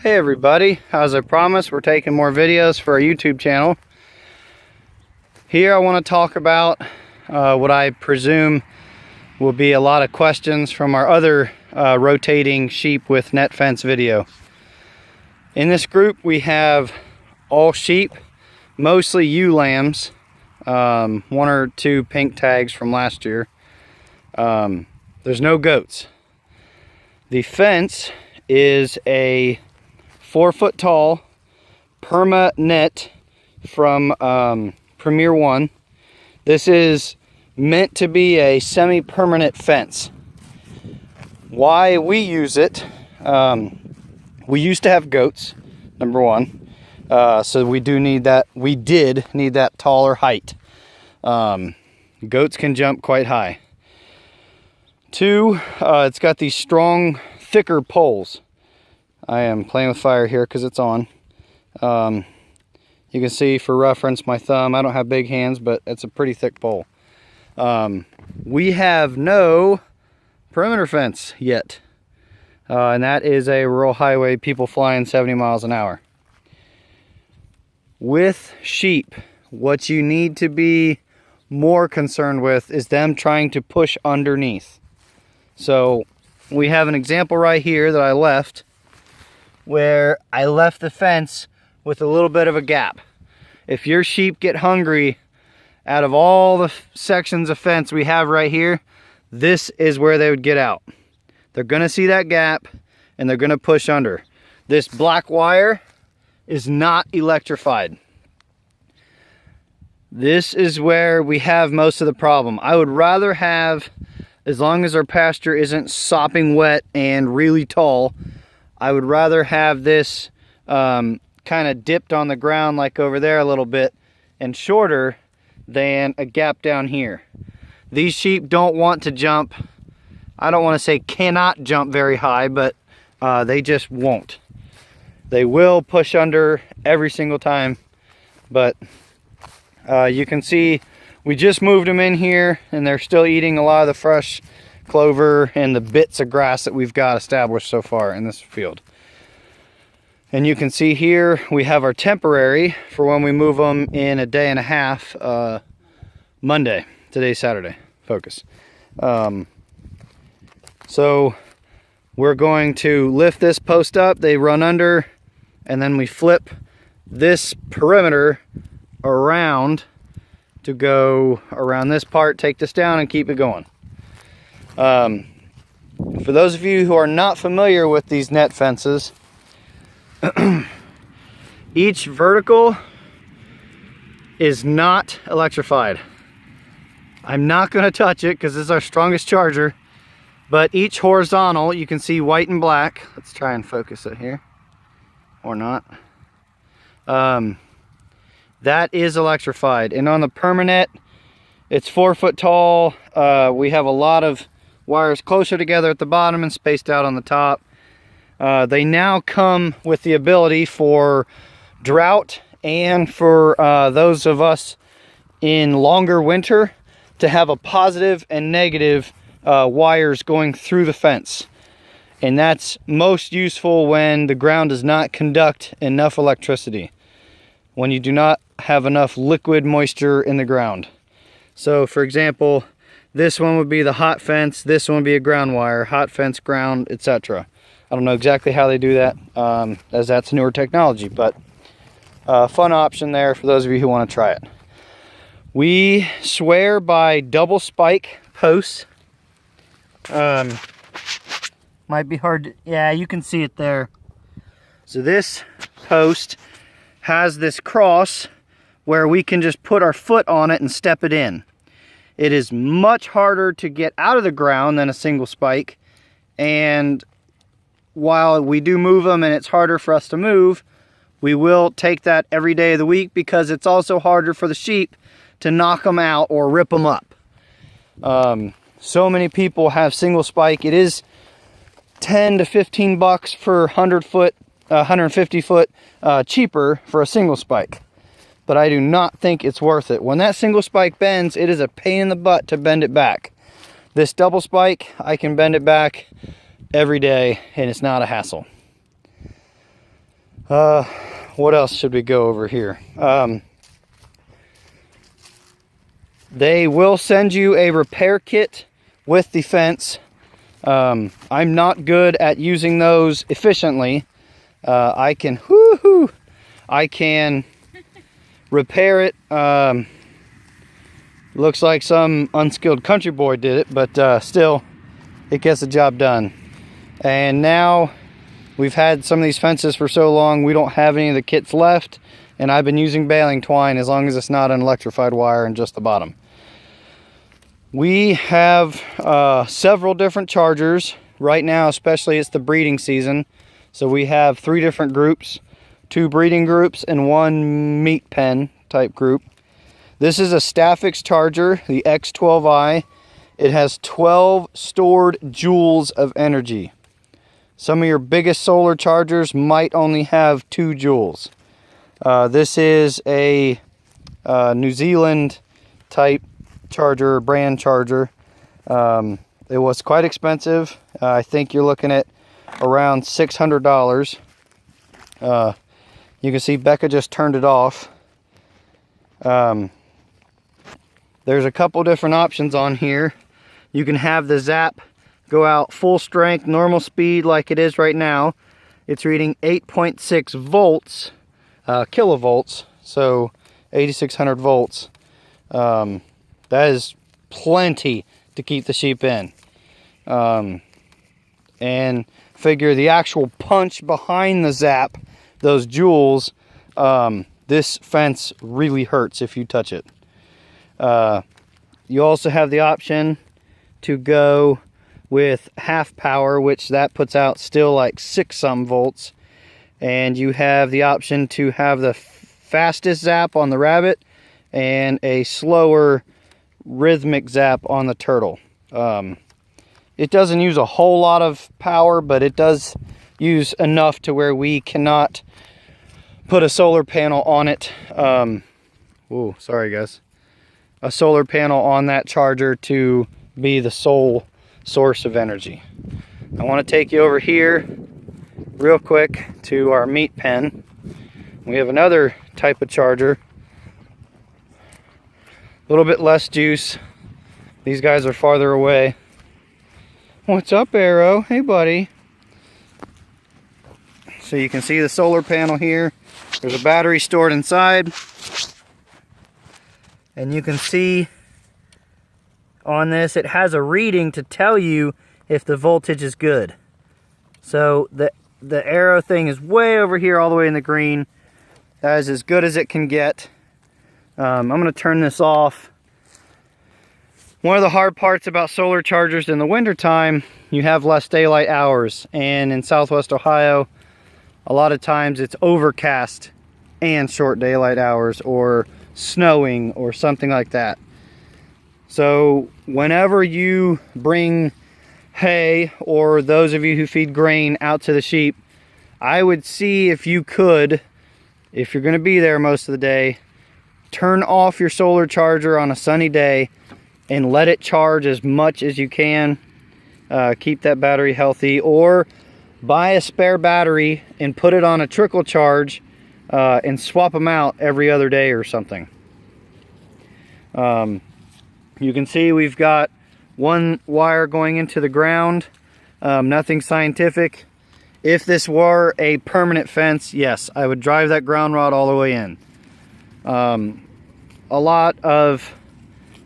Hey everybody, as I promised, we're taking more videos for our YouTube channel. Here I want to talk about what I presume will be a lot of questions from our other rotating sheep with net fence video. In this group we have all sheep, mostly ewe lambs, one or two pink tags from last year. There's no goats. The fence is a 4-foot tall perma net from Premier One. This is meant to be a semi-permanent fence. Why we use it, we used to have goats, number one, so we did need that taller height. Goats can jump quite high. Two, it's got these strong, thicker poles. I am playing with fire here because it's on. You can see for reference my thumb. I don't have big hands, but it's a pretty thick pole. We have no perimeter fence yet. And that is a rural highway, people flying 70 miles an hour. With sheep, what you need to be more concerned with is them trying to push underneath. So we have an example right here that I left, where I left the fence with a little bit of a gap. If your sheep get hungry, out of all the sections of fence we have right here, this is where they would get out. They're gonna see that gap and they're gonna push under. This black wire is not electrified. This is where we have most of the problem. I would rather have, as long as our pasture isn't sopping wet and really tall, I would rather have this kind of dipped on the ground like over there a little bit and shorter than a gap down here. These sheep don't want to jump. I don't want to say cannot jump very high, but they just won't. They will push under every single time, but you can see we just moved them in here and they're still eating a lot of the fresh clover and the bits of grass that we've got established so far in this field. And you can see here we have our temporary for when we move them in a day and a half. Monday, today's Saturday, focus. So we're going to lift this post up, they run under, and then we flip this perimeter around to go around this part, take this down and keep it going. For those of you who are not familiar with these net fences, each vertical is not electrified. I'm not going to touch it because this is our strongest charger, but each horizontal, you can see white and black. Let's try and focus it here, or not. That is electrified. And on the permanet, it's 4 foot tall. We have a lot of wires closer together at the bottom and spaced out on the top. They now come with the ability for drought and for those of us in longer winter to have a positive and negative wires going through the fence. And that's most useful when the ground does not conduct enough electricity, when you do not have enough liquid moisture in the ground. So for example, this one would be the hot fence, this one would be a ground wire, hot fence, ground, etc. I don't know exactly how they do that, as that's newer technology, but fun option there for those of you who want to try it. We swear by double spike posts. Might be hard to, yeah, you can see it there. So this post has this cross where we can just put our foot on it and step it in. It is much harder to get out of the ground than a single spike, and while we do move them and it's harder for us to move, we will take that every day of the week because it's also harder for the sheep to knock them out or rip them up. So many people have single spike. It is 10 to 15 bucks for 100 foot, 150 foot cheaper for a single spike. But I do not think it's worth it. When that single spike bends, it is a pain in the butt to bend it back. This double spike, I can bend it back every day and it's not a hassle. What else should we go over here? They will send you a repair kit with the fence. I'm not good at using those efficiently. I can repair it. Looks like some unskilled country boy did it, but still, it gets the job done. And now we've had some of these fences for so long, we don't have any of the kits left, and I've been using baling twine as long as it's not an electrified wire and just the bottom. We have several different chargers right now, especially it's the breeding season. So we have 3 different groups, 2 breeding groups and 1 meat pen type group. This is a Staffix charger, the X12i. It has 12 stored joules of energy. Some of your biggest solar chargers might only have 2 joules. This is a New Zealand type charger, brand charger. It was quite expensive. I think you're looking at around $600. You can see Becca just turned it off. There's a couple different options on here. You can have the zap go out full strength, normal speed like it is right now. It's reading 8.6 volts, kilovolts, so 8600 volts. That is plenty to keep the sheep in. And figure the actual punch behind the zap, those joules, this fence really hurts if you touch it. You also have the option to go with half power, which that puts out still like 6-some volts. And you have the option to have the fastest zap on the rabbit and a slower rhythmic zap on the turtle. It doesn't use a whole lot of power, but it does use enough to where we cannot put a solar panel on it. Oh, sorry guys. A solar panel on that charger to be the sole source of energy. I want to take you over here real quick to our meat pen. We have another type of charger. A little bit less juice. These guys are farther away. What's up, Arrow? Hey, buddy. So you can see the solar panel here. There's a battery stored inside. And you can see on this, it has a reading to tell you if the voltage is good. So the arrow thing is way over here, all the way in the green. That is as good as it can get. I'm going to turn this off. One of the hard parts about solar chargers in the wintertime, you have less daylight hours. And in Southwest Ohio, a lot of times it's overcast and short daylight hours, or snowing or something like that. So whenever you bring hay, or those of you who feed grain out to the sheep, I would see if you could, if you're going to be there most of the day, turn off your solar charger on a sunny day and let it charge as much as you can. Keep that battery healthy, or buy a spare battery and put it on a trickle charge and swap them out every other day or something. You can see we've got one wire going into the ground. Nothing scientific. If this were a permanent fence, yes, I would drive that ground rod all the way in. A lot of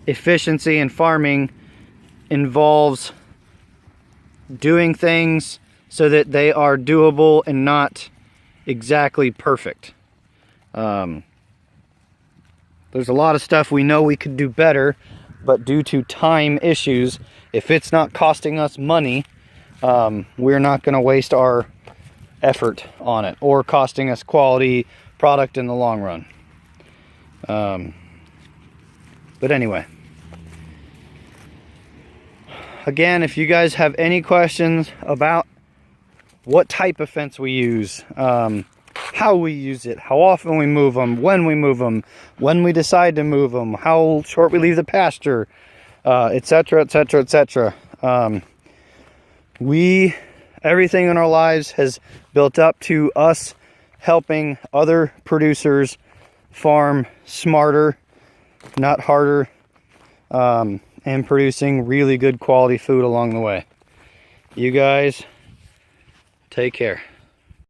efficiency in farming involves doing things so that they are doable and not exactly perfect. There's a lot of stuff we know we could do better, but due to time issues, if it's not costing us money, we're not going to waste our effort on it, or costing us quality product in the long run. But anyway, again, if you guys have any questions about what type of fence we use, how we use it, how often we move them, when we decide to move them, how short we leave the pasture, etc., etc., etc. Everything in our lives has built up to us helping other producers farm smarter, not harder, and producing really good quality food along the way. You guys take care.